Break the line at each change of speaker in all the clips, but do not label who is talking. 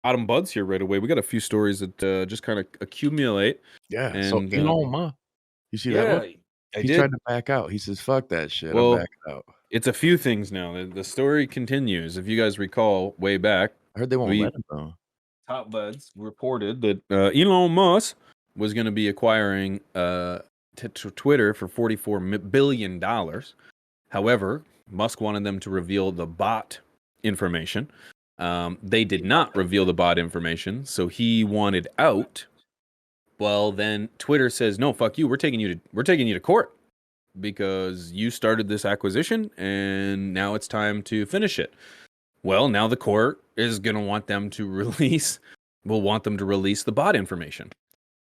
Autumn buds here right away. We got a few stories that just kind of accumulate,
Yeah. So
and
Elon Musk, you see that one?
yeah, I
He tried
did.
to back out. He says, "Fuck that shit. I'm
Well,
backing out."
it's a few things now. The story continues. If you guys recall, way back,
I heard they won't
we
let him though.
top buds reported that Elon Musk was going to be acquiring Twitter for $44 billion. However, Musk wanted them to reveal the bot information. They did not reveal the bot information, so he wanted out. Well, then Twitter says, "No, fuck you. We're taking you to court because you started this acquisition, and now it's time to finish it." Well, now the court is going to want them to release, will want them to release the bot information.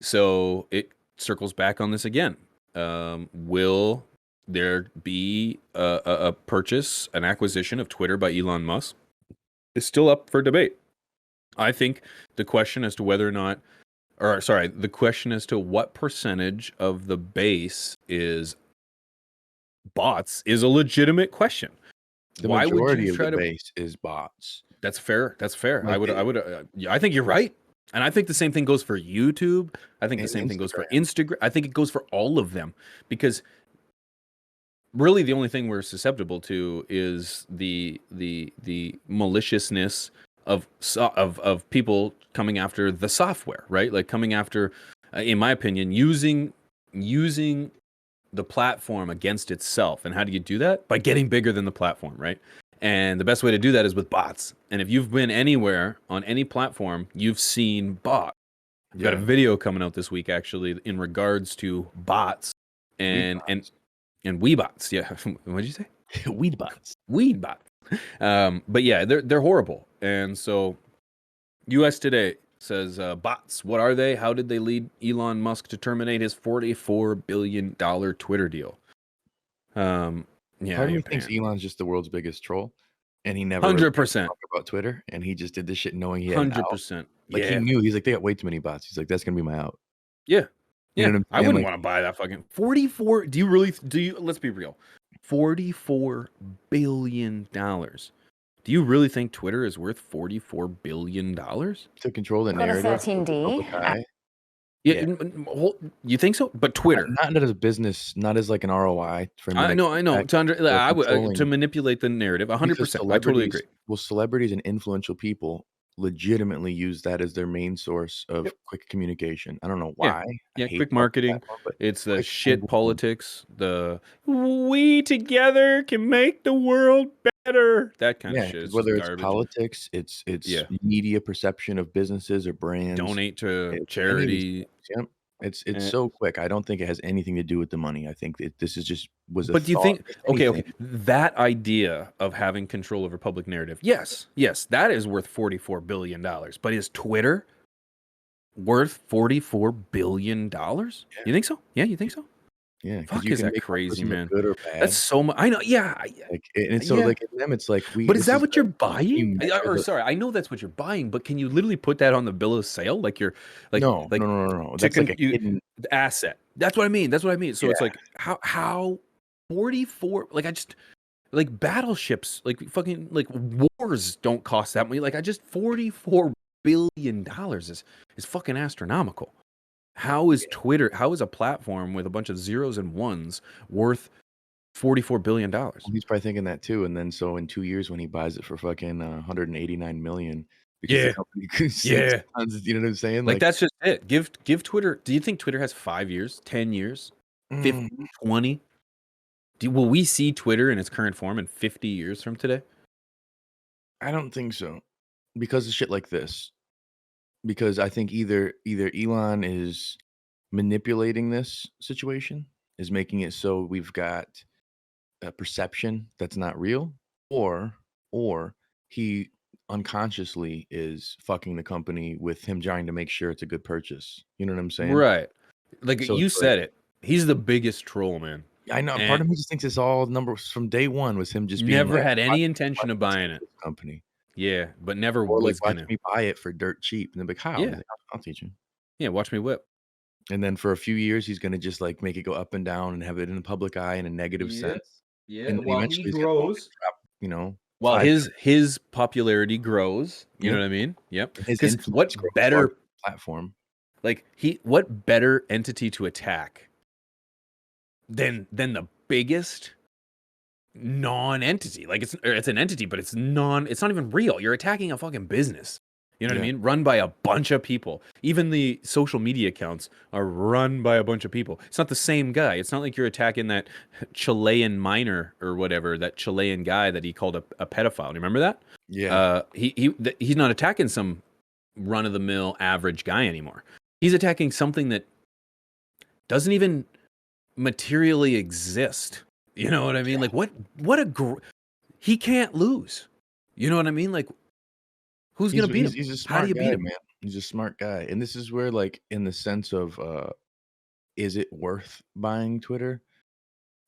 So it circles back on this again. Will there be a purchase, an acquisition of Twitter by Elon Musk? It's still up for debate. I think the question as to whether or not, or sorry, the question as to what percentage of the base is bots is a legitimate question.
The
Why would you
majority of
try
the
to?
base is bots.
That's fair. That's fair.
Like
I think you're right. And I think the same thing goes for YouTube. I think the
and
same thing goes for
Instagram.
Instagram. I think it goes for all of them because really the only thing we're susceptible to is the maliciousness of people coming after the software, right? Like coming after, in my opinion, using the platform against itself. And how do you do that? By getting bigger than the platform, right? And the best way to do that is with bots. And if you've been anywhere on any platform, you've seen bots. I've got a video coming out this week actually in regards to bots and weed bots. Yeah. What did you say?
Weed bots.
Weed bots. But yeah, they're horrible. And so US Today says bots, what are they? How did they lead Elon Musk to terminate his $44 billion Twitter deal? Yeah,
Part of me thinks Elon's just the world's biggest troll, and he never really
100%.
talked about Twitter, and he just did this shit knowing he had an out.
100%.
Like he
Yeah.
knew he's like, they got way too many bots. He's like, that's gonna be my out.
Yeah.
You
Yeah.
know what I'm
I
saying?
wouldn't
Like,
want to buy that fucking 44. Do you let's be real. $44 billion. Do you really think Twitter is worth $44 billion?
to control the
Go to
narrative.
13D.
Yeah. You think so? But Twitter.
Not as a business, not as like an ROI for him.
I know. To manipulate the narrative, 100%. I totally agree.
Well, celebrities and influential people legitimately use that as their main source of quick communication. I don't know why.
Yeah, quick marketing.
Platform,
it's the shit politics. The we together can make the world better. That kind of shit. It's
whether it's
garbage.
politics, it's media perception of businesses or brands.
Donate to charity.
Yep. It's so quick. I don't think it has anything to do with the money. I think this is just was a
But do you
thought,
think okay, that idea of having control over public narrative, yes, that is worth $44 billion. But is Twitter worth $44 billion? You think so? Yeah, you think so?
Yeah,
fuck, is that crazy, man?
Good or bad.
That's so much. I know. Yeah,
like, and so like them, it's like
But is that what you're buying? Or sorry, I know that's what you're buying, but can you literally put that on the bill of sale? Like you're like
no. That's like a hidden
asset. That's what I mean. So it's like how 44? Like I just like battleships, like fucking like wars don't cost that money. Like I just $44 billion is fucking astronomical. How is Twitter, how is a platform with a bunch of zeros and ones worth $44 billion?
Well, he's probably thinking that too. And then so in 2 years when he buys it for fucking 189 million, because the company tons, you know what I'm saying?
Like that's just it. Give Twitter, do you think Twitter has 5 years, 10 years, 50, 20? Will we see Twitter in its current form in 50 years from today?
I don't think so. Because of shit like this. Because I think either Elon is manipulating this situation, is making it so we've got a perception that's not real, or he unconsciously is fucking the company with him trying to make sure it's a good purchase. You know what I'm saying?
Right. Like
So
you said it. He's the biggest troll, man.
I know. Part of me just thinks it's all numbers from day one was him just being
never had any intention of buying it.
Company.
Yeah, but never
or
was
like
gonna.
Watch me buy it for dirt cheap, and then like, how?
Yeah,
like, I'll teach you.
Yeah, watch me whip.
And then for a few years, he's gonna just like make it go up and down and have it in the public eye in a negative sense.
Yeah,
and
while
eventually
he grows,
you know,
while
5
his popularity grows, you know
Yep.
what I mean? Yep.
And his
Because
influence grows far beyond the platform.
what better entity to attack than the biggest non-entity? Like it's an entity, but it's not even real. You're attacking a fucking business. You know what I
Yeah.
mean? Run by a bunch of people. Even the social media accounts are run by a bunch of people. It's not the same guy. It's not like you're attacking that Chilean miner or whatever, that Chilean guy that he called a pedophile. Do you remember that?
Yeah.
He's not attacking some run-of-the-mill average guy anymore. He's attacking something that doesn't even materially exist. You know what I mean? Like he can't lose. You know what I mean? Like who's gonna beat him?
He's a
How do
smart
you beat
guy,
him?
man. He's a smart guy. And this is where, like, in the sense of, is it worth buying Twitter?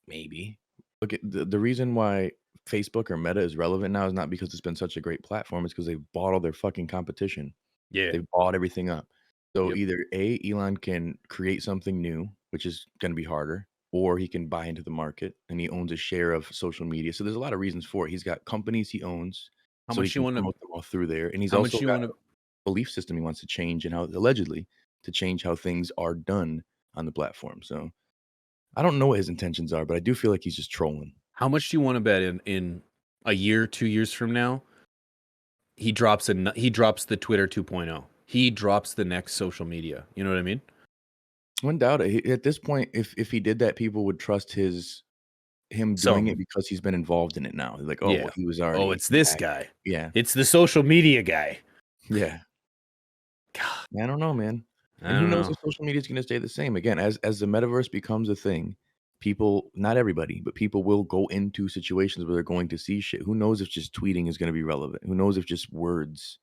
Maybe. Look at the reason why Facebook or Meta is relevant now is not because it's been such a great platform, it's because 'cause they've bought all their fucking competition.
Yeah.
They've bought everything up. So
Yep.
either A, Elon can create something new, which is gonna be harder, or he can buy into the market and he owns a share of social media. So there's a lot of reasons for it. He's got companies he owns,
How
so he
much you
can
want to?
promote them all through there. And he's
How much
also
you
got
want to?
belief system he wants to change and how allegedly to change how things are done on the platform. So I don't know what his intentions are, but I do feel like he's just trolling.
How much do you want to bet in a year, 2 years from now, he drops the Twitter 2.0. He drops the next social media. You know what I mean?
One doubt it. At this point, if he did that, people would trust him doing it
Some,
because he's been involved in it now. Like, oh
yeah.
well, he was
Oh,
already
it's this
back.
guy.
Yeah,
It's the social media guy.
yeah.
God,
I don't know, man.
I
And who
don't
knows
know.
if social media is going to stay the same? Again, as the metaverse becomes a thing, people, not everybody, but people will go into situations where they're going to see shit. Who knows if just tweeting is going to be relevant? Who knows if just words?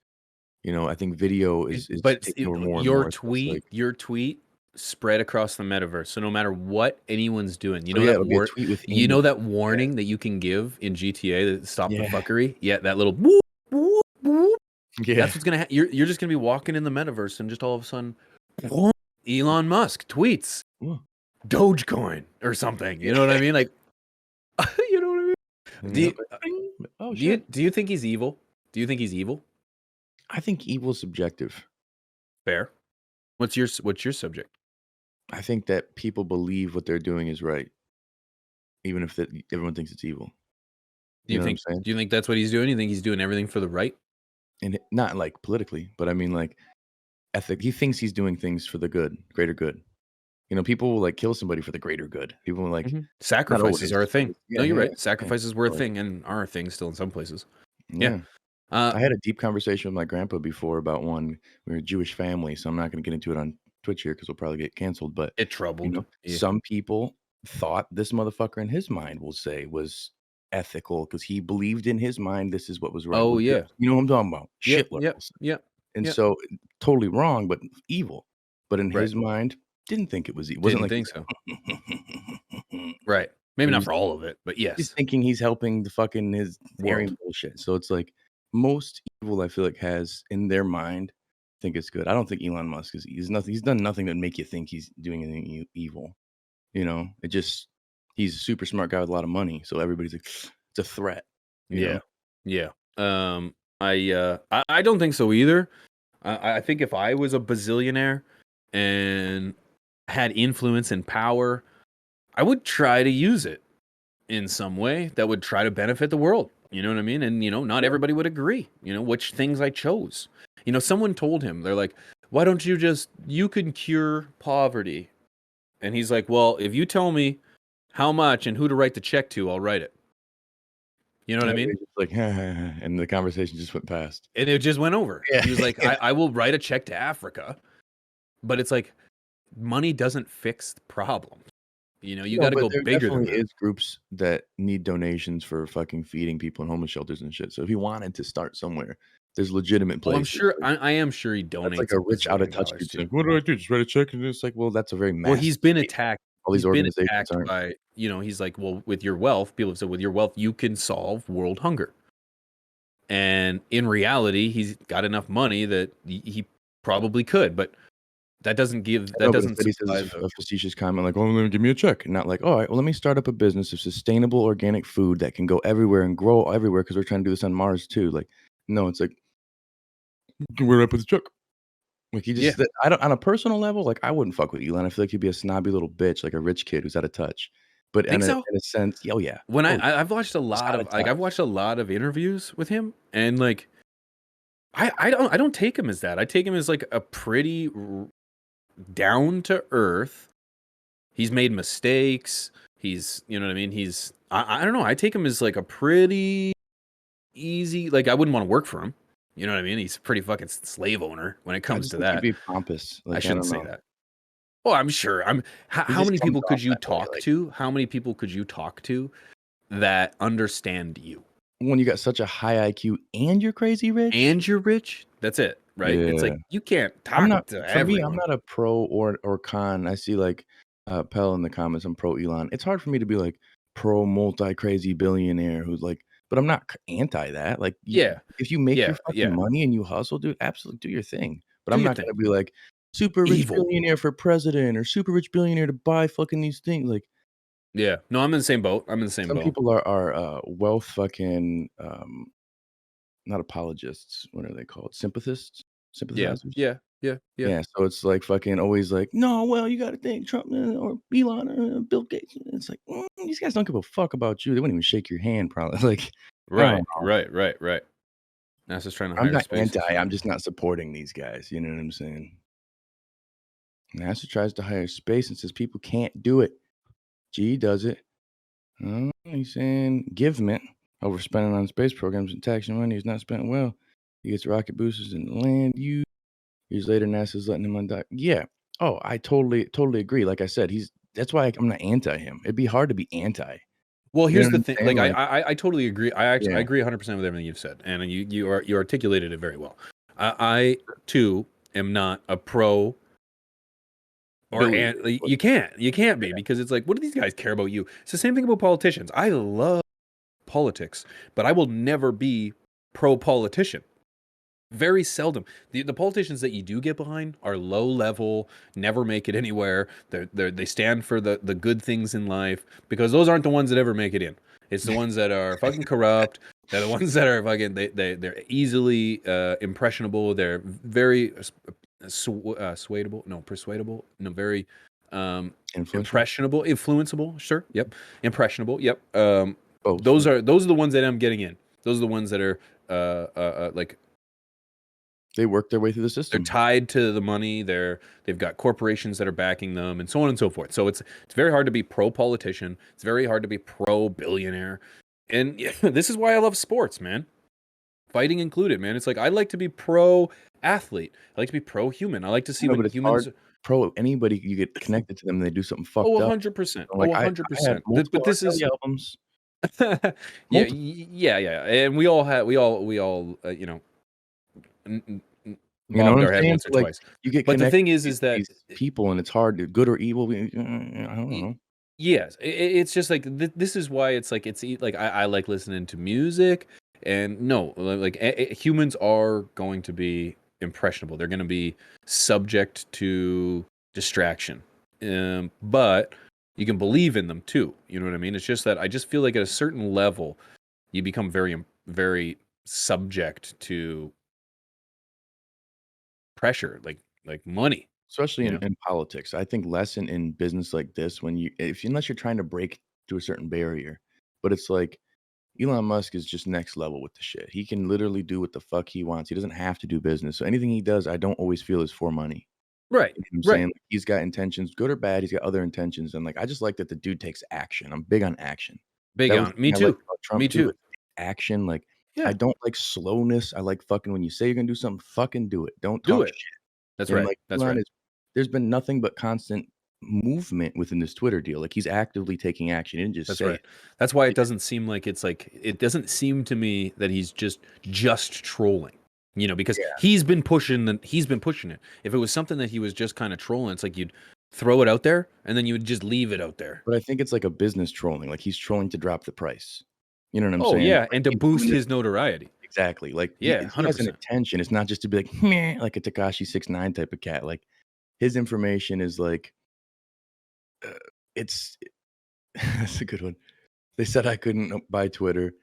I think video is taking over more and more. So it's like,
Your tweet spread across the metaverse. So no matter what anyone's doing,
oh yeah, it'll be a tweet
you
within
know
the
that
yeah,
warning that you can give in GTA to stop the
yeah,
fuckery. Yeah, that little whoop, whoop, whoop.
yeah.
That's what's gonna happen. You're just gonna be walking in the metaverse and just all of a sudden, whoop, Elon Musk tweets
Ooh,
Dogecoin or something. You
yeah.
know what I mean? Like, you know what I mean? Do
Yep.
you,
Bing. Oh shit.
do you think he's evil? Do you think he's evil?
I think evil is subjective.
Fair. What's your subject?
I think that people believe what they're doing is right, even if everyone thinks it's evil. You know what I'm saying?
Do you think that's what he's doing? You think he's doing everything for the right?
And not like politically, but I mean like ethic. He thinks he's doing things for the good, greater good. People will like kill somebody for the greater good. People will like not
Sacrifices
always,
are a
but
thing. No,
yeah,
you're
yeah,
right.
yeah.
Sacrifices were a
But like,
thing and are a thing still in some places. Yeah.
yeah.
Uh,
I had a deep conversation with my grandpa before about one. We're a Jewish family, so I'm not going to get into it on Twitch here because we'll probably get canceled. But
it troubled. Yeah.
some people thought this motherfucker in his mind will say was ethical because he believed in his mind this is what was right.
Oh
Well,
yeah.
you know what I'm talking about?
Yep.
Shitler.
Yep. Yep.
And
Yep.
so totally wrong, but evil. But in
Right.
his mind, didn't think it was evil. Wasn't
Didn't
like
think
he's
so.
like,
Right. Maybe
he
not
was
for all of it, but
just
yes.
thinking he's helping the fucking his
World.
Aryan bullshit. So it's like most evil I feel like has in their mind think it's good. I don't think Elon Musk he's nothing. He's done nothing to make you think he's doing anything evil. It just he's a super smart guy with a lot of money. So everybody's like, it's a threat. You
Yeah.
know,
Yeah. Um. I don't think so either. I think if I was a bazillionaire and had influence and power, I would try to use it in some way that would try to benefit the world. You know what I mean? And not everybody would agree, which things I chose. Someone told him, they're like, why don't you can cure poverty. And he's like, well, if you tell me how much and who to write the check to, I'll write it. You know what I mean?
everybody's just like, and the conversation just went past.
And it just went over.
Yeah.
He was like, I will write a check to Africa. But it's like, money doesn't fix the problem. You
No,
got to
but
go
there
bigger than
definitely
that.
is groups that need donations for fucking feeding people in homeless shelters and shit. So if he wanted to start somewhere, there's legitimate
Oh, I'm
places.
sure.
Like,
I am sure he
that's like
donates
a
a
rich, out of
bazillion
touch
dollars
dude.
too.
Like, what do I do? Just write a check? And it's like, well, that's a very
Well,
massive
he's been
state.
attacked.
All
He's
these
been
organizations
attacked
aren't.
by. He's like, well, with your wealth, people have said, with your wealth, you can solve world hunger. And in reality, he's got enough money that he probably could. But That doesn't give
I
that
know, but
doesn't
instead he says
supply
it's
the
a facetious comment like, "Oh, then give me a check." Not like, "Alright, well, let me start up a business of sustainable organic food that can go everywhere and grow everywhere because 'cause we're trying to do this on Mars too." Like, no, it's like, "Where do I put the check?" Like, he
Yeah.
just I don't on a personal level, like, I wouldn't fuck with Elon. I feel like he'd be a snobby little bitch, like a rich kid who's out of touch. But
Think so?
in a sense oh, yeah.
When
Oh, yeah.
I've watched a
He's
lot
out of
of like, I've
touch.
watched a lot of interviews with him, and, like, I don't take him as that. I take him as, like, a pretty down to earth. He's made mistakes. He's, you know what I mean? I don't know. I take him as like a pretty easy. Like I wouldn't want to work for him. You know what I mean? He's a pretty fucking slave owner when it
I
comes
just
to
think he'd
that.
be pompous.
I
Like, I
shouldn't
don't
say
know.
that. Well, I'm sure.
He
How
just
many
comes
people
off
could you
that way,
talk
like,
to? How many people could you talk to that understand you
when you got such a high IQ and you're crazy rich?
and you're rich? That's it, right? It's
Yeah.
like you can't
I'm
talk
not
to
for me, I'm
everyone.
not a pro or con. I see, like, Pell in the comments, I'm pro Elon. It's hard for me to be, like, pro multi-crazy billionaire who's, like but I'm not anti that. Like, you
Yeah,
if you make your
yeah,
fucking
yeah.
money and you hustle, dude, absolutely do your thing. But
Do
I'm
your
not
thing.
gonna be, like, super rich
Evil.
billionaire for president or super rich billionaire to buy fucking these things. Like,
Yeah. No, I'm in the same boat. I'm in the same
some
boat.
people are, wealth fucking, not apologists, what are they called? Sympathists?
Yeah,
Sympathizers?
yeah, yeah, yeah.
Yeah, so it's like fucking always like, "No, well, you gotta think Trump, or Elon, Bill Gates." It's like, these guys don't give a fuck about you. They wouldn't even shake your hand probably. Like, I don't
Right,
know.
right, right, right. NASA's trying to
I'm
hire
not
space
anti, I'm
astronaut.
just not supporting these guys, you know what I'm saying? NASA tries to hire space and says people can't do it. GE does it. He's saying givement overspending on space programs and taxing money is not spent well. He gets rocket boosters and land use. Years later, NASA's letting him undock. Yeah. Oh, I totally agree. Like I said, that's why I'm not anti him. It'd be hard to be anti.
Well,
You know
here's
what
the
I'm
thing.
saying?
Like,
Like,
I totally agree. I
yeah,
agree 100% with everything you've said, and you articulated it very well. I too am not a pro
billionaire. But
you can't be
yeah,
because it's like, what do these guys care about you? It's the same thing about politicians. I love politics, but I will never be pro politician. Very seldom. The politicians that you do get behind are low level, never make it anywhere. They stand for the good things in life because those aren't the ones that ever make it in. It's the ones that are fucking corrupt. They're the ones that are fucking they're easily impressionable. They're very swayable, no persuadable, no very
influential.
impressionable, influenceable. Sure, yep, impressionable. Yep.
Both.
Those are the ones that I'm getting in. Those are the ones that are like
They work their way through the
they're
system.
tied to the money. They've got corporations that are backing them, and so on and so forth. So it's very hard to be pro politician. It's very hard to be pro billionaire, and yeah, this is why I love sports, man. Fighting included, man. It's like I like to be pro athlete. I like to be pro human. I like to
I
see
know,
when
but it's hard.
humans.
Pro anybody you get connected to them, they do something
Oh,
fucked up.
100%.
I'm like,
Oh,
I had
100%.
multiple
But
R.
this is
Kelly albums.
yeah,
Multiple.
yeah. And we all
You know what
bobbed
I'm
our head
saying?
once or
So, like,
twice.
you get
But the
connected
thing is
to
that
these people, and it's hard to good or evil, I don't
Y
know.
yes, it's just like this is why it's like like I like listening to music and no, like humans are going to be impressionable. They're going to be subject to distraction. But you can believe in them too. You know what I mean? It's just that I just feel like at a certain level you become very subject to pressure, like money,
Especially
you know?
in politics. I think less in business like this when unless you're trying to break through a certain barrier. But it's like Elon Musk is just next level with the shit. He can literally do what the fuck he wants. He doesn't have to do business. So anything he does, I don't always feel is for money.
Right.
You know what I'm saying?
Right.
Like, he's got intentions, good or bad, he's got other intentions. And like I just like that the dude takes action. I'm big on action.
Big
That was
on.
the
Me
thing I liked
too.
about Trump
Me
too.
too.
Like action. Like I
Yeah.
don't like slowness. I like fucking when you say you're gonna do something, fucking do it. Don't
Do
talk
it.
shit.
That's
And
right.
like
That's
Elon
right.
is there's been nothing but constant movement within this Twitter deal. Like he's actively taking action. He didn't just
That's
say
right.
it.
That's why it
He did.
doesn't seem like it's like it doesn't seem to me that he's just trolling. You know, because
Yeah.
he's been pushing it. If it was something that he was just kind of trolling, it's like you'd throw it out there and then you would just leave it out there.
But I think it's like a business trolling. Like he's trolling to drop the price. You know what I'm
Oh
saying?
yeah,
Like
and to
he's doing
boost
this
his notoriety.
exactly. Like
Yeah,
he has an
100%.
intention. It's not just to be like, meh, like a Takashi 69 type of cat. Like his information is like, it's that's a good one. They said I couldn't buy Twitter,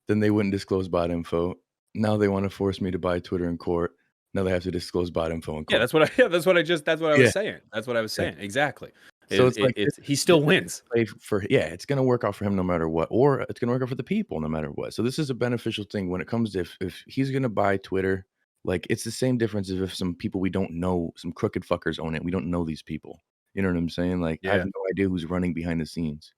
then they wouldn't disclose bot info. Now they want to force me to buy Twitter in court. Now they have to disclose bot info in
Yeah,
court.
that's what I
Yeah,
was saying. That's what I was
yeah.
saying. Exactly.
So it's like
It's he
this
still wins.
play for yeah, it's gonna work out for him no matter what, or it's gonna work out for the people no matter what. So this is a beneficial thing when it comes to if he's gonna buy Twitter, like it's the same difference as if some people we don't know, some crooked fuckers own it. We don't know these people. You know what I'm saying? Like I have
Yeah.
no idea who's running behind the scenes.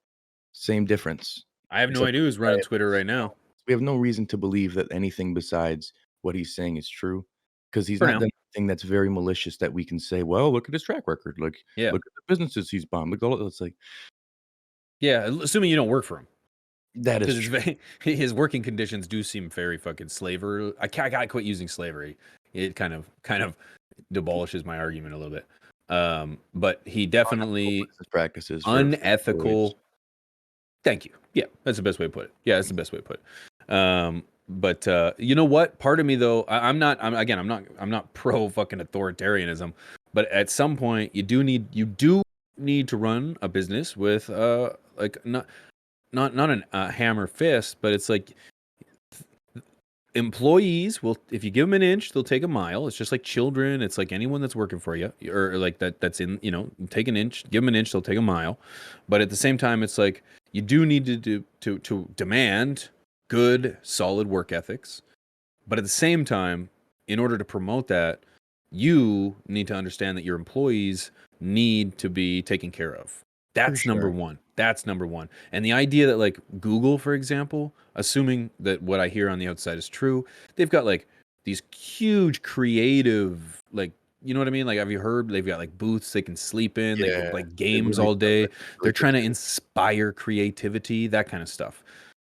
Same difference.
I have no
Except
idea who's running Twitter right now.
we have no reason to believe that anything besides what he's saying is true, because he's
For
not
now.
done anything that's very malicious that we can say, "Well, look at his track record. Like,
Yeah.
look at the businesses he's bombed. Look at all." It's like,
Yeah, assuming you don't work for him.
that is
Because
true.
his working conditions do seem very fucking slaver. I gotta quit using slavery. It kind of demolishes my argument a little bit. But he
Unethical
definitely
business practices for employees.
unethical. Thank you. Yeah, that's the best way to put it. Yeah, that's the best way to put it. But you know what? Part of me though, I'm not. I'm not pro fucking authoritarianism. But at some point, you do need to run a business with like not a hammer fist, but it's like employees will, if you give them an inch, they'll take a mile. It's just like children. It's like anyone that's working for you, or like that's in, take an inch, give them an inch, they'll take a mile. But at the same time, it's like you do need to demand good, solid work ethics. But at the same time, in order to promote that, you need to understand that your employees need to be taken care of.
For
That's number
sure.
one. That's number one. And the idea that, like, Google, for example, assuming that what I hear on the outside is true, they've got like these huge creative, like, you know what I mean? Like, have you heard they've got like booths they can sleep in, they can
Yeah,
play
they
games
really
all
sounds
day.
like it's really
They're trying to
productive.
inspire creativity, that kind of stuff.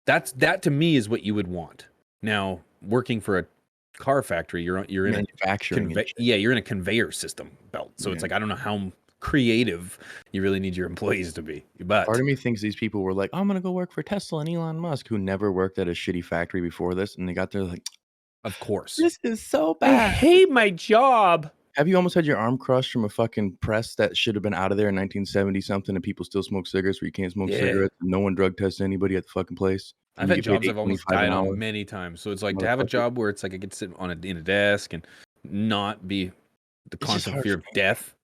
That to me is what you would want. Now, working for a car factory, you're in a
Manufacturing and shit.
you're in a conveyor system belt. So it's
Yeah.
like I don't know how creative you really need your employees to be.
Part
But
of me thinks these people were like, "Oh, I'm gonna go work for Tesla and Elon Musk," who never worked at a shitty factory before this, and they got there like,
of course.
"This is so
I
bad."
hate my job.
Have you almost had your arm crushed from a fucking press that should have been out of there in 1970 something, and people still smoke cigarettes where you can't smoke
Yeah.
cigarettes, and no one drug tests anybody at the fucking place,
I've
and you
had
get paid
jobs I've almost
$8.25 an
died
hour?
on many times. So it's like to have a
Motherfucker.
job where it's like I get to sit in a desk and not be the
It's just
constant
hard
fear
for
of
me.
death,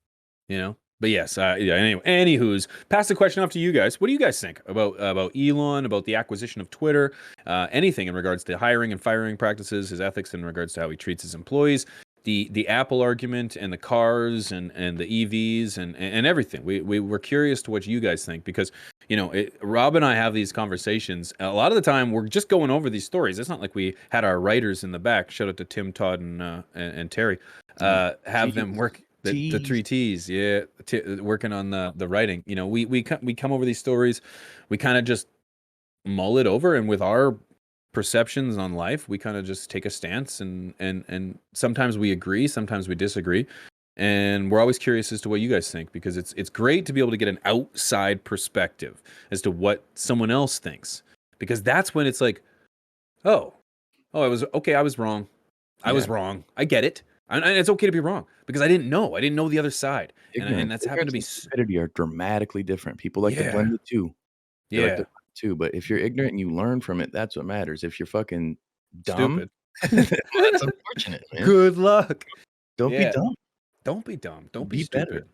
you know? But yes, yeah, anyway, anywho's, pass the question off to you guys. What do you guys think about Elon, about the acquisition of Twitter, anything in regards to hiring and firing practices, his ethics in regards to how he treats his employees, the Apple argument and the cars and the EVs and everything. We're curious to what you guys think because Rob and I have these conversations. A lot of the time, we're just going over these stories. It's not like we had our writers in the back. Shout out to Tim, Todd, and Terry. Have them work the
Jeez.
3 T's. Yeah, working on the writing. We come over these stories. We kind of just mull it over, and with our perceptions on life, we kind of just take a stance, and sometimes we agree, sometimes we disagree. And we're always curious as to what you guys think because it's great to be able to get an outside perspective as to what someone else thinks. Because that's when it's like, oh, I was okay, I was wrong. I was
Yeah.
wrong. I get it. And it's okay to be wrong because I didn't know. I didn't know the other side. And that's happened to
Ignorance
be
and stupidity are dramatically different. People like to
yeah.
blend the 2. They like to
Yeah.
blend the 2, but if you're ignorant and you learn from it, that's what matters. If you're fucking dumb,
Stupid.
well, that's unfortunate, man.
Good luck.
Don't be
Yeah.
dumb.
Don't be dumb. Don't be
Be better.
stupid.